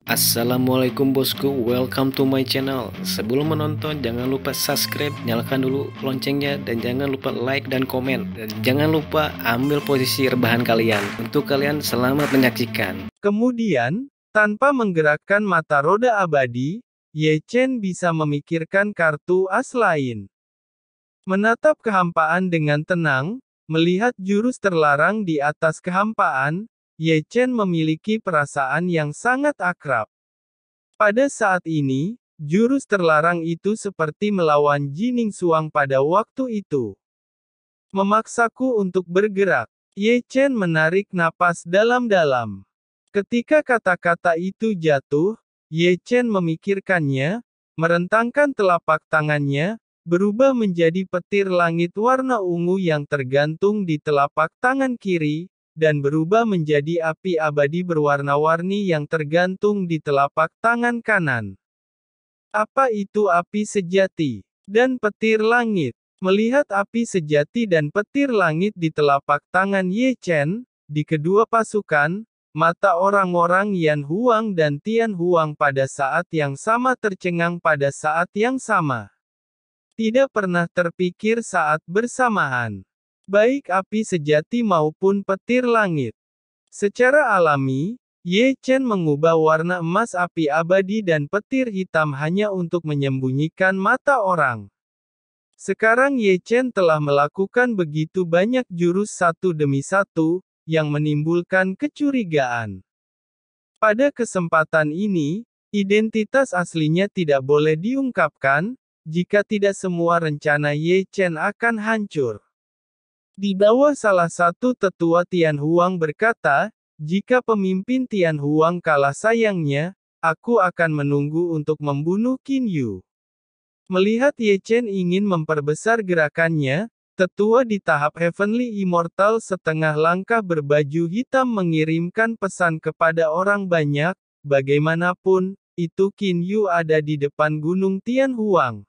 Assalamualaikum bosku, welcome to my channel. Sebelum menonton jangan lupa subscribe, nyalakan dulu loncengnya, dan jangan lupa like dan komen. Dan jangan lupa ambil posisi rebahan kalian. Untuk kalian selamat menyaksikan. Kemudian, tanpa menggerakkan mata roda abadi, Ye Chen bisa memikirkan kartu as lain. Menatap kehampaan dengan tenang, melihat jurus terlarang di atas kehampaan, Ye Chen memiliki perasaan yang sangat akrab. Pada saat ini, jurus terlarang itu seperti melawan Jining Suang pada waktu itu. Memaksaku untuk bergerak. Ye Chen menarik napas dalam-dalam. Ketika kata-kata itu jatuh, Ye Chen memikirkannya, merentangkan telapak tangannya, berubah menjadi petir langit warna ungu yang tergantung di telapak tangan kiri, dan berubah menjadi api abadi berwarna-warni yang tergantung di telapak tangan kanan. Apa itu api sejati dan petir langit? Melihat api sejati dan petir langit di telapak tangan Ye Chen, di kedua pasukan, mata orang-orang Yan Huang dan Tian Huang pada saat yang sama tercengang pada saat yang sama. Tidak pernah terpikir saat bersamaan. Baik api sejati maupun petir langit. Secara alami, Ye Chen mengubah warna emas api abadi dan petir hitam hanya untuk menyembunyikan mata orang. Sekarang Ye Chen telah melakukan begitu banyak jurus satu demi satu, yang menimbulkan kecurigaan. Pada kesempatan ini, identitas aslinya tidak boleh diungkapkan, jika tidak semua rencana Ye Chen akan hancur. Di bawah salah satu tetua Tian Huang berkata, jika pemimpin Tian Huang kalah sayangnya, aku akan menunggu untuk membunuh Qin Yu. Melihat Ye Chen ingin memperbesar gerakannya, tetua di tahap Heavenly Immortal setengah langkah berbaju hitam mengirimkan pesan kepada orang banyak, bagaimanapun, itu Qin Yu ada di depan Gunung Tian Huang.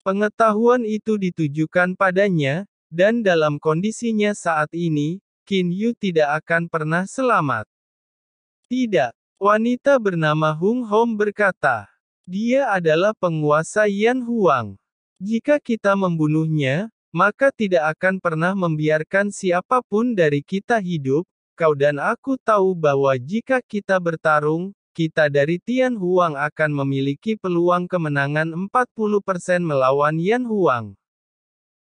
Pengetahuan itu ditujukan padanya, dan dalam kondisinya saat ini, Qin Yu tidak akan pernah selamat. Tidak. Wanita bernama Hung Hom berkata. Dia adalah penguasa Yan Huang. Jika kita membunuhnya, maka tidak akan pernah membiarkan siapapun dari kita hidup. Kau dan aku tahu bahwa jika kita bertarung, kita dari Tian Huang akan memiliki peluang kemenangan 40% melawan Yan Huang.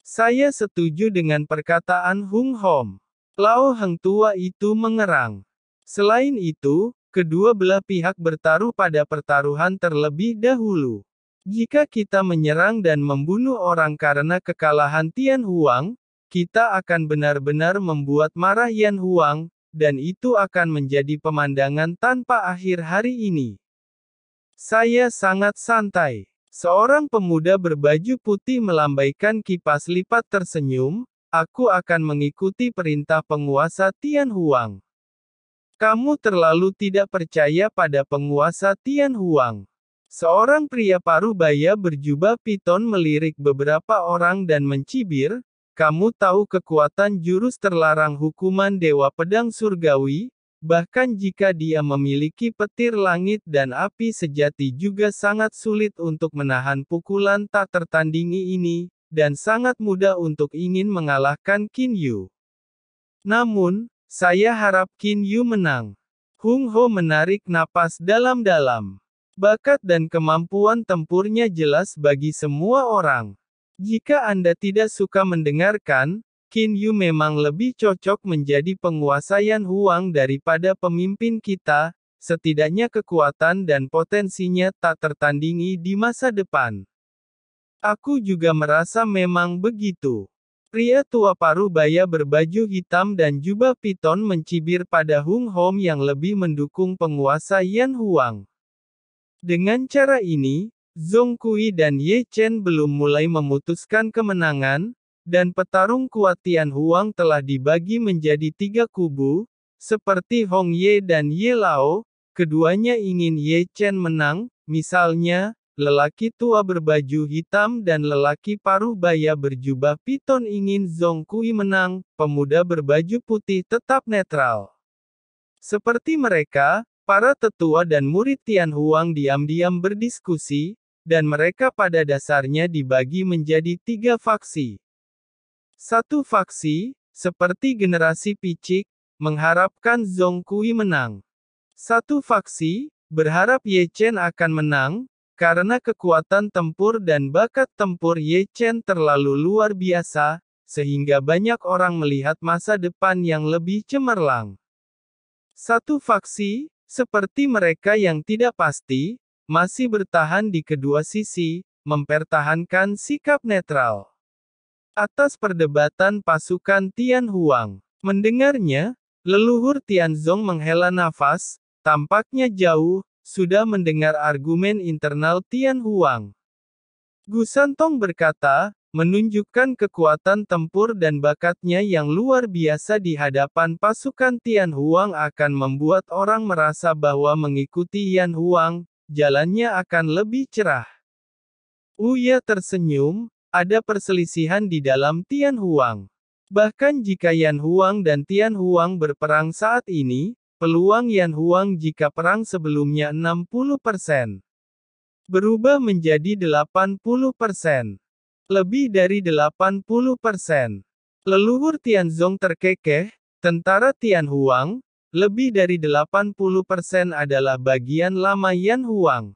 Saya setuju dengan perkataan Hung Hom. Lao Heng tua itu mengerang. Selain itu, kedua belah pihak bertaruh pada pertaruhan terlebih dahulu. Jika kita menyerang dan membunuh orang karena kekalahan Tian Huang, kita akan benar-benar membuat marah Yan Huang, dan itu akan menjadi pemandangan tanpa akhir hari ini. Saya sangat santai. Seorang pemuda berbaju putih melambaikan kipas lipat tersenyum, aku akan mengikuti perintah penguasa Tian Huang. Kamu terlalu tidak percaya pada penguasa Tian Huang. Seorang pria paruh baya berjubah piton melirik beberapa orang dan mencibir, kamu tahu kekuatan jurus terlarang hukuman Dewa Pedang Surgawi, bahkan jika dia memiliki petir langit dan api sejati juga sangat sulit untuk menahan pukulan tak tertandingi ini, dan sangat mudah untuk ingin mengalahkan Qin Yu. Namun, saya harap Qin Yu menang. Hung Ho menarik napas dalam-dalam. Bakat dan kemampuan tempurnya jelas bagi semua orang. Jika Anda tidak suka mendengarkan, Qin Yu memang lebih cocok menjadi penguasa Yan Huang daripada pemimpin kita, setidaknya kekuatan dan potensinya tak tertandingi di masa depan. Aku juga merasa memang begitu. Pria tua paruh baya berbaju hitam dan jubah piton mencibir pada Hung Hom yang lebih mendukung penguasa Yan Huang. Dengan cara ini, Zhong Kui dan Ye Chen belum mulai memutuskan kemenangan, dan petarung kuat Tian Huang telah dibagi menjadi 3 kubu, seperti Hong Ye dan Ye Lao, keduanya ingin Ye Chen menang, misalnya, lelaki tua berbaju hitam dan lelaki paruh baya berjubah piton ingin Zhong Kui menang, pemuda berbaju putih tetap netral. Seperti mereka, Para tetua dan murid Tian Huang diam-diam berdiskusi, dan mereka pada dasarnya dibagi menjadi 3 faksi. Satu faksi, seperti generasi picik, mengharapkan Zhong Kui menang. Satu faksi, berharap Ye Chen akan menang, karena kekuatan tempur dan bakat tempur Ye Chen terlalu luar biasa, sehingga banyak orang melihat masa depan yang lebih cemerlang. Satu faksi, seperti mereka yang tidak pasti, masih bertahan di kedua sisi, mempertahankan sikap netral. Atas perdebatan pasukan Tian Huang. Mendengarnya, leluhur Tianzong menghela nafas, tampaknya jauh, sudah mendengar argumen internal Tian Huang. Gu Santong berkata, menunjukkan kekuatan tempur dan bakatnya yang luar biasa di hadapan pasukan Tian Huang akan membuat orang merasa bahwa mengikuti Yan Huang, jalannya akan lebih cerah. Uya tersenyum, ada perselisihan di dalam Tian Huang. Bahkan jika Yan Huang dan Tian Huang berperang saat ini, peluang Yan Huang jika perang sebelumnya 60%. Berubah menjadi 80%. Lebih dari 80%. Leluhur Tianzong terkekeh, tentara Tian Huang, lebih dari 80% adalah bagian lama Yan Huang.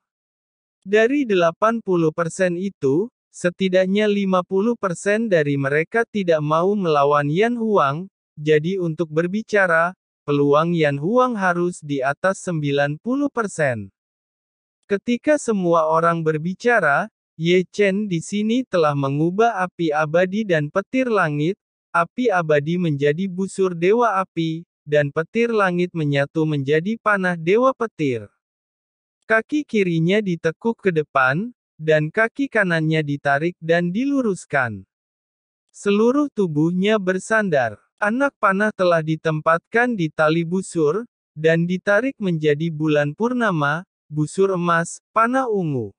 Dari 80% itu, setidaknya 50% dari mereka tidak mau melawan Yan Huang, jadi untuk berbicara, peluang Yan Huang harus di atas 90%. Ketika semua orang berbicara, Ye Chen di sini telah mengubah api abadi dan petir langit, api abadi menjadi busur dewa api, dan petir langit menyatu menjadi panah dewa petir. Kaki kirinya ditekuk ke depan, dan kaki kanannya ditarik dan diluruskan. Seluruh tubuhnya bersandar. Anak panah telah ditempatkan di tali busur, dan ditarik menjadi bulan purnama, busur emas, panah ungu.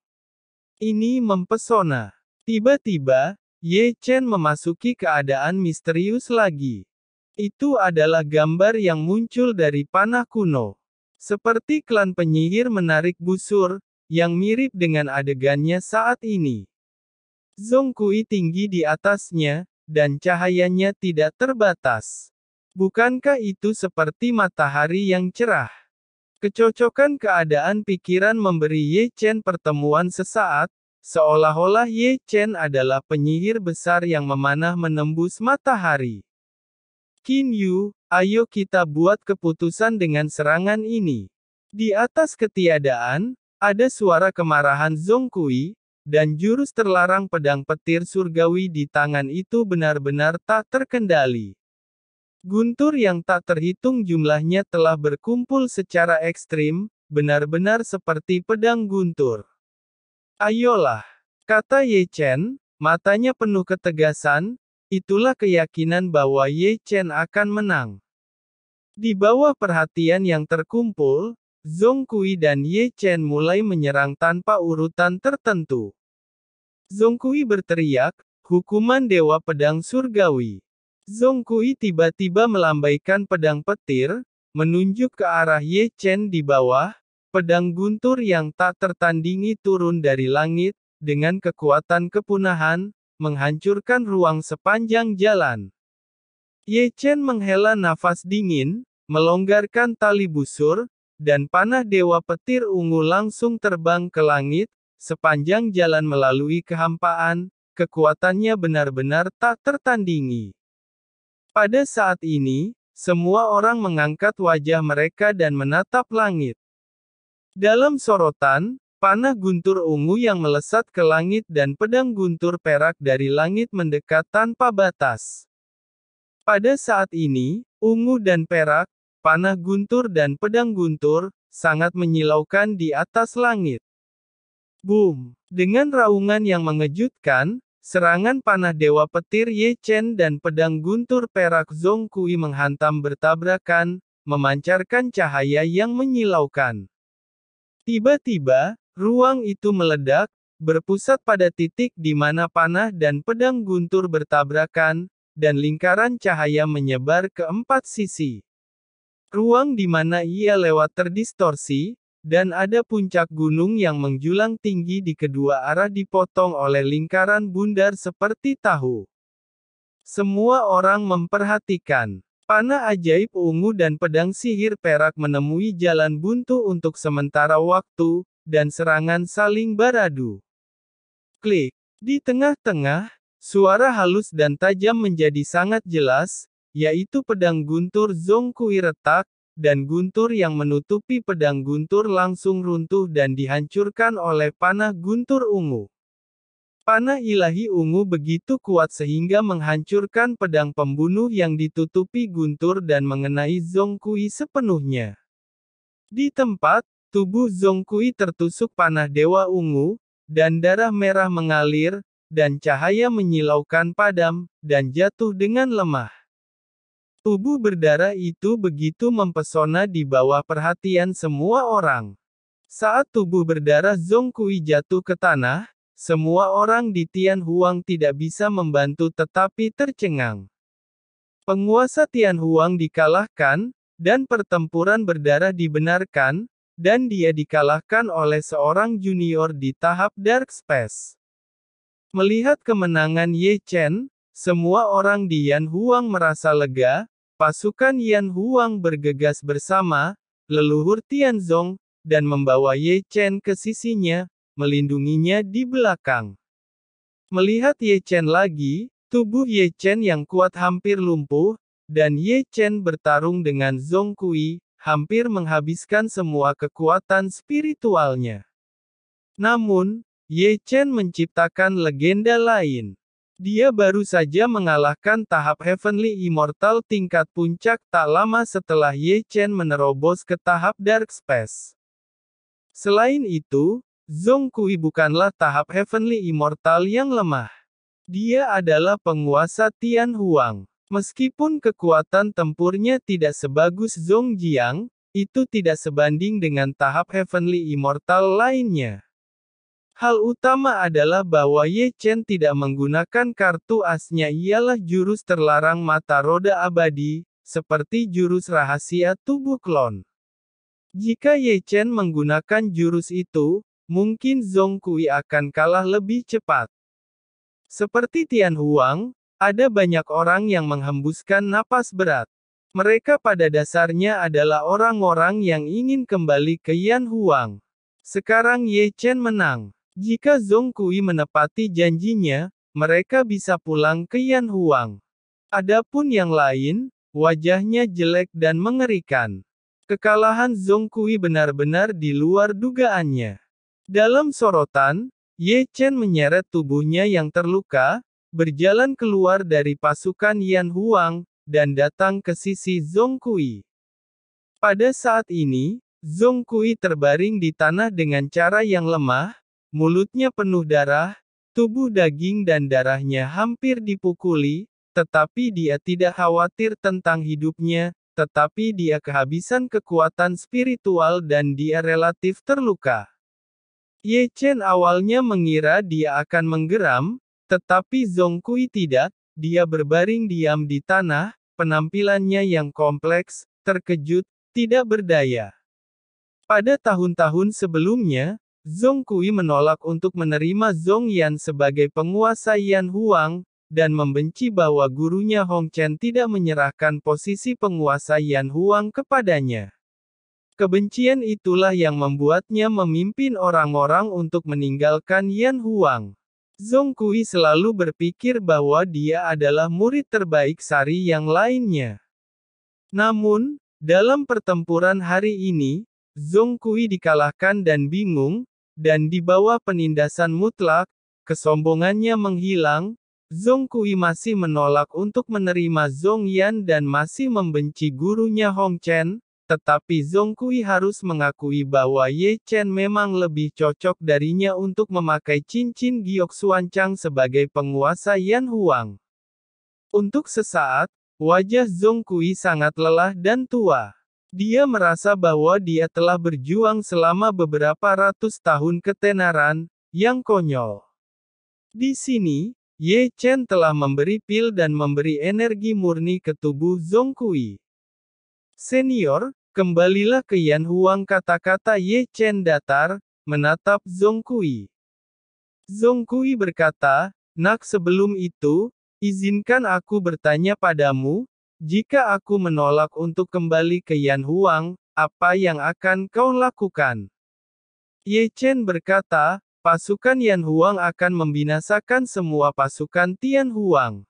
Ini mempesona. Tiba-tiba, Ye Chen memasuki keadaan misterius lagi. Itu adalah gambar yang muncul dari panah kuno. Seperti klan penyihir menarik busur, yang mirip dengan adegannya saat ini. Zhong Kui tinggi di atasnya, dan cahayanya tidak terbatas. Bukankah itu seperti matahari yang cerah? Kecocokan keadaan pikiran memberi Ye Chen pertemuan sesaat, seolah-olah Ye Chen adalah penyihir besar yang memanah menembus matahari. Qin Yu, ayo kita buat keputusan dengan serangan ini. Di atas ketiadaan, ada suara kemarahan Zhong Kui, dan jurus terlarang pedang petir surgawi di tangan itu benar-benar tak terkendali. Guntur yang tak terhitung jumlahnya telah berkumpul secara ekstrim, benar-benar seperti pedang guntur. Ayolah, kata Ye Chen, matanya penuh ketegasan, itulah keyakinan bahwa Ye Chen akan menang. Di bawah perhatian yang terkumpul, Zhong Kui dan Ye Chen mulai menyerang tanpa urutan tertentu. Zhong Kui berteriak, hukuman Dewa Pedang Surgawi. Zhong Kui tiba-tiba melambaikan pedang petir, menunjuk ke arah Ye Chen di bawah, pedang guntur yang tak tertandingi turun dari langit, dengan kekuatan kepunahan, menghancurkan ruang sepanjang jalan. Ye Chen menghela nafas dingin, melonggarkan tali busur, dan panah Dewa Petir Ungu langsung terbang ke langit, sepanjang jalan melalui kehampaan, kekuatannya benar-benar tak tertandingi. Pada saat ini, semua orang mengangkat wajah mereka dan menatap langit. Dalam sorotan, panah guntur ungu yang melesat ke langit dan pedang guntur perak dari langit mendekat tanpa batas. Pada saat ini, ungu dan perak, panah guntur dan pedang guntur, sangat menyilaukan di atas langit. Boom! Dengan raungan yang mengejutkan, serangan panah Dewa Petir Ye Chen dan pedang guntur perak Zhong Kui menghantam bertabrakan, memancarkan cahaya yang menyilaukan. Tiba-tiba, ruang itu meledak, berpusat pada titik di mana panah dan pedang guntur bertabrakan, dan lingkaran cahaya menyebar ke empat sisi. Ruang di mana ia lewat terdistorsi, dan ada puncak gunung yang menjulang tinggi di kedua arah dipotong oleh lingkaran bundar seperti tahu. Semua orang memperhatikan. Panah ajaib ungu dan pedang sihir perak menemui jalan buntu untuk sementara waktu, dan serangan saling beradu. Klik. Di tengah-tengah, suara halus dan tajam menjadi sangat jelas, yaitu pedang guntur Zhongkui retak, dan guntur yang menutupi pedang guntur langsung runtuh dan dihancurkan oleh panah guntur ungu. Panah ilahi ungu begitu kuat sehingga menghancurkan pedang pembunuh yang ditutupi guntur dan mengenai Zhongkui sepenuhnya. Di tempat, tubuh Zhongkui tertusuk panah dewa ungu, dan darah merah mengalir, dan cahaya menyilaukan padam, dan jatuh dengan lemah. Tubuh berdarah itu begitu mempesona di bawah perhatian semua orang. Saat tubuh berdarah Zhongkui jatuh ke tanah, semua orang di Tianhuang tidak bisa membantu tetapi tercengang. Penguasa Tianhuang dikalahkan, dan pertempuran berdarah dibenarkan, dan dia dikalahkan oleh seorang junior di tahap Dark Space. Melihat kemenangan Ye Chen, semua orang di Yanhuang merasa lega. Pasukan Yanhuang bergegas bersama, leluhur Tianzong, dan membawa Ye Chen ke sisinya, melindunginya di belakang. Melihat Ye Chen lagi, tubuh Ye Chen yang kuat hampir lumpuh, dan Ye Chen bertarung dengan Zhongkui, hampir menghabiskan semua kekuatan spiritualnya. Namun, Ye Chen menciptakan legenda lain. Dia baru saja mengalahkan tahap Heavenly Immortal tingkat puncak tak lama setelah Ye Chen menerobos ke tahap Dark Space. Selain itu, Zhongkui bukanlah tahap Heavenly Immortal yang lemah. Dia adalah penguasa Tianhuang. Meskipun kekuatan tempurnya tidak sebagus Zhongjiang, itu tidak sebanding dengan tahap Heavenly Immortal lainnya. Hal utama adalah bahwa Ye Chen tidak menggunakan kartu asnya ialah jurus terlarang mata roda abadi, seperti jurus rahasia tubuh klon. Jika Ye Chen menggunakan jurus itu, mungkin Zhongkui akan kalah lebih cepat. Seperti Tianhuang, ada banyak orang yang menghembuskan napas berat. Mereka pada dasarnya adalah orang-orang yang ingin kembali ke Yanhuang. Sekarang Ye Chen menang. Jika Zhongkui menepati janjinya, mereka bisa pulang ke Yanhuang. Adapun yang lain, wajahnya jelek dan mengerikan. Kekalahan Zhongkui benar-benar di luar dugaannya. Dalam sorotan, Ye Chen menyeret tubuhnya yang terluka, berjalan keluar dari pasukan Yanhuang, dan datang ke sisi Zhongkui. Pada saat ini, Zhongkui terbaring di tanah dengan cara yang lemah, mulutnya penuh darah, tubuh daging dan darahnya hampir dipukuli, tetapi dia tidak khawatir tentang hidupnya, tetapi dia kehabisan kekuatan spiritual dan dia relatif terluka. Ye Chen awalnya mengira dia akan menggeram, tetapi Zhongkui tidak, dia berbaring diam di tanah, penampilannya yang kompleks, terkejut, tidak berdaya. Pada tahun-tahun sebelumnya, Zhongkui menolak untuk menerima Zhongyan sebagai penguasa Yanhuang, dan membenci bahwa gurunya Hong Chen tidak menyerahkan posisi penguasa Yanhuang kepadanya. Kebencian itulah yang membuatnya memimpin orang-orang untuk meninggalkan Yanhuang. Zhongkui selalu berpikir bahwa dia adalah murid terbaik Sari yang lainnya. Namun, dalam pertempuran hari ini, Zhongkui dikalahkan dan bingung, dan di bawah penindasan mutlak, kesombongannya menghilang. Zhongkui masih menolak untuk menerima Zhongyan dan masih membenci gurunya Hong Chen, tetapi Zhongkui harus mengakui bahwa Ye Chen memang lebih cocok darinya untuk memakai cincin giok Xuanchang sebagai penguasa Yanhuang. Untuk sesaat, wajah Zhongkui sangat lelah dan tua. Dia merasa bahwa dia telah berjuang selama beberapa ratus tahun ketenaran, yang konyol. Di sini, Ye Chen telah memberi pil dan memberi energi murni ke tubuh Zhongkui. Senior, kembalilah ke Yan Huang, kata-kata Ye Chen datar, menatap Zhong Kui. Zhong Kui berkata, "Nak, sebelum itu, izinkan aku bertanya padamu, jika aku menolak untuk kembali ke Yan Huang, apa yang akan kau lakukan?" Ye Chen berkata, "Pasukan Yan Huang akan membinasakan semua pasukan Tian Huang.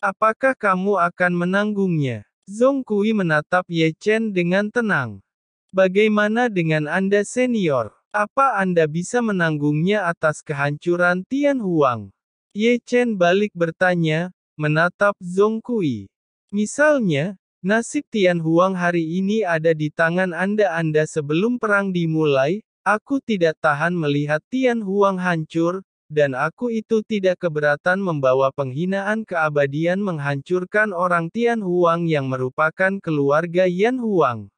Apakah kamu akan menanggungnya?" Zhong Kui menatap Ye Chen dengan tenang. "Bagaimana dengan Anda, senior? Apa Anda bisa menanggungnya atas kehancuran Tian Huang?" Ye Chen balik bertanya, menatap Zhong Kui. "Misalnya, nasib Tian Huang hari ini ada di tangan Anda sebelum perang dimulai, aku tidak tahan melihat Tian Huang hancur, dan aku itu tidak keberatan membawa penghinaan keabadian menghancurkan orang Tian Huang yang merupakan keluarga Yan Huang."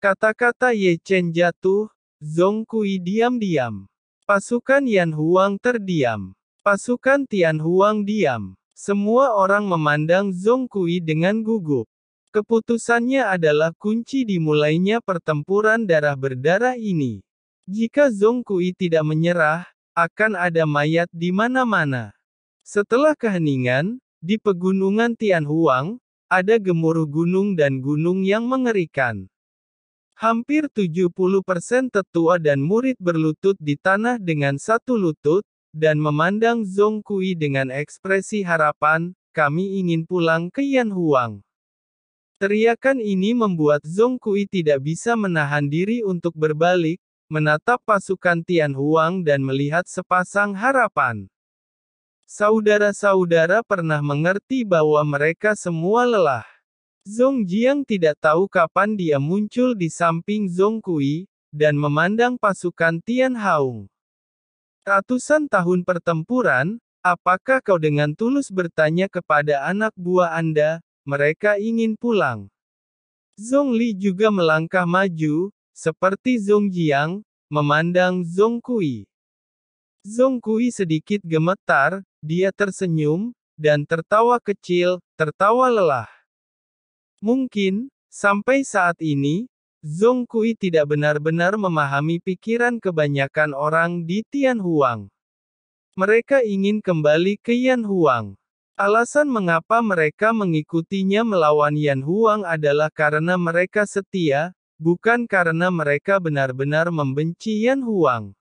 Kata-kata Ye Chen jatuh, Zhong Kui diam-diam. Pasukan Yan Huang terdiam. Pasukan Tian Huang diam. Semua orang memandang Zhong Kui dengan gugup. Keputusannya adalah kunci dimulainya pertempuran darah berdarah ini. Jika Zhong Kui tidak menyerah, akan ada mayat di mana-mana. Setelah keheningan, di pegunungan Tian Huang, ada gemuruh gunung dan gunung yang mengerikan. Hampir 70% tetua dan murid berlutut di tanah dengan satu lutut, dan memandang Zhong Kui dengan ekspresi harapan, "Kami ingin pulang ke Yan Huang." Teriakan ini membuat Zhong Kui tidak bisa menahan diri untuk berbalik, menatap pasukan Tian Huang dan melihat sepasang harapan. Saudara-saudara pernah mengerti bahwa mereka semua lelah. Zhong Jiang tidak tahu kapan dia muncul di samping Zhong Kui, dan memandang pasukan Tian Huang. "Ratusan tahun pertempuran, apakah kau dengan tulus bertanya kepada anak buah Anda, mereka ingin pulang?" Zhong Li juga melangkah maju, seperti Zhong Jiang, memandang Zhong Kui. Zhong Kui sedikit gemetar, dia tersenyum, dan tertawa kecil, tertawa lelah. Mungkin, sampai saat ini, Zhong Kui tidak benar-benar memahami pikiran kebanyakan orang di Tian Huang. Mereka ingin kembali ke Yan Huang. Alasan mengapa mereka mengikutinya melawan Yan Huang adalah karena mereka setia, bukan karena mereka benar-benar membenci Yan Huang.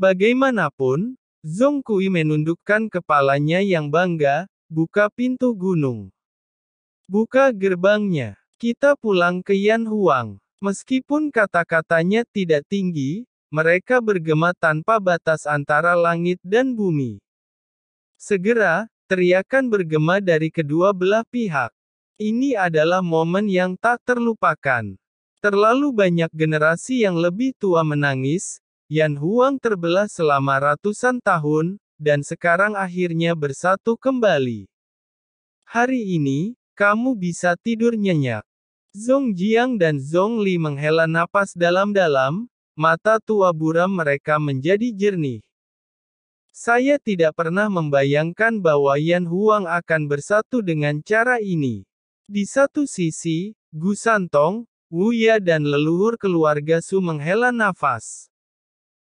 Bagaimanapun, Zhong Kui menundukkan kepalanya yang bangga, "Buka pintu gunung. Buka gerbangnya. Kita pulang ke Yan Huang." Meskipun kata-katanya tidak tinggi, mereka bergema tanpa batas antara langit dan bumi. Segera, teriakan bergema dari kedua belah pihak. Ini adalah momen yang tak terlupakan. Terlalu banyak generasi yang lebih tua menangis, Yan Huang terbelah selama ratusan tahun, dan sekarang akhirnya bersatu kembali. Hari ini, kamu bisa tidur nyenyak. Zhong Jiang dan Zhong Li menghela napas dalam-dalam, mata tua buram mereka menjadi jernih. "Saya tidak pernah membayangkan bahwa Yan Huang akan bersatu dengan cara ini." Di satu sisi, Gu Santong, Wu Ya dan leluhur keluarga Su menghela nafas.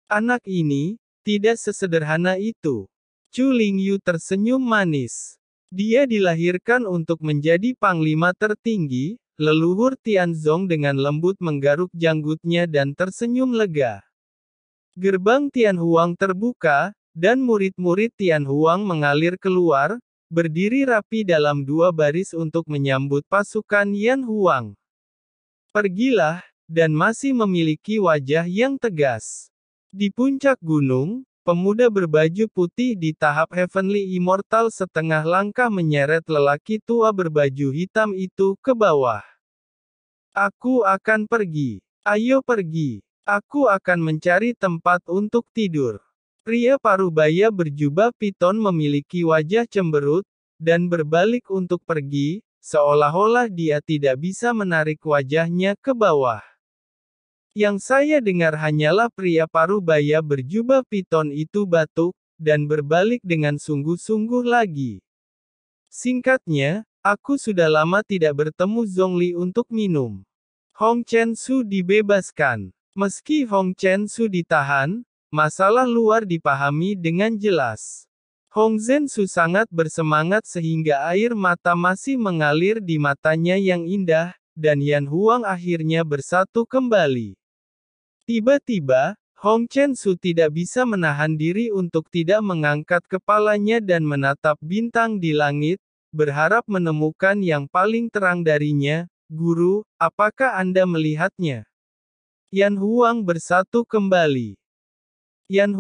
"Anak ini, tidak sesederhana itu." Chu Lingyu tersenyum manis. Dia dilahirkan untuk menjadi panglima tertinggi, leluhur Tianzong dengan lembut menggaruk janggutnya dan tersenyum lega. Gerbang Tian Huang terbuka, dan murid-murid Tian Huang mengalir keluar, berdiri rapi dalam dua baris untuk menyambut pasukan Yan Huang. "Pergilah, dan masih memiliki wajah yang tegas." Di puncak gunung, pemuda berbaju putih di tahap Heavenly Immortal setengah langkah menyeret lelaki tua berbaju hitam itu ke bawah. "Aku akan pergi. Ayo pergi. Aku akan mencari tempat untuk tidur." Pria parubaya berjubah piton memiliki wajah cemberut, dan berbalik untuk pergi, seolah-olah dia tidak bisa menarik wajahnya ke bawah. Yang saya dengar hanyalah pria parubaya berjubah piton itu batuk, dan berbalik dengan sungguh-sungguh lagi. Singkatnya, Aku sudah lama tidak bertemu Zhongli untuk minum. Hong Chen-su dibebaskan. Meski Hong Chen-su ditahan, masalah luar dipahami dengan jelas. Hong Zhen-su sangat bersemangat sehingga air mata masih mengalir di matanya yang indah, dan Yan Huang akhirnya bersatu kembali. Tiba-tiba, Hong Chen-su tidak bisa menahan diri untuk tidak mengangkat kepalanya dan menatap bintang di langit, berharap menemukan yang paling terang darinya. Guru, apakah Anda melihatnya? Yan Huang bersatu kembali. Yan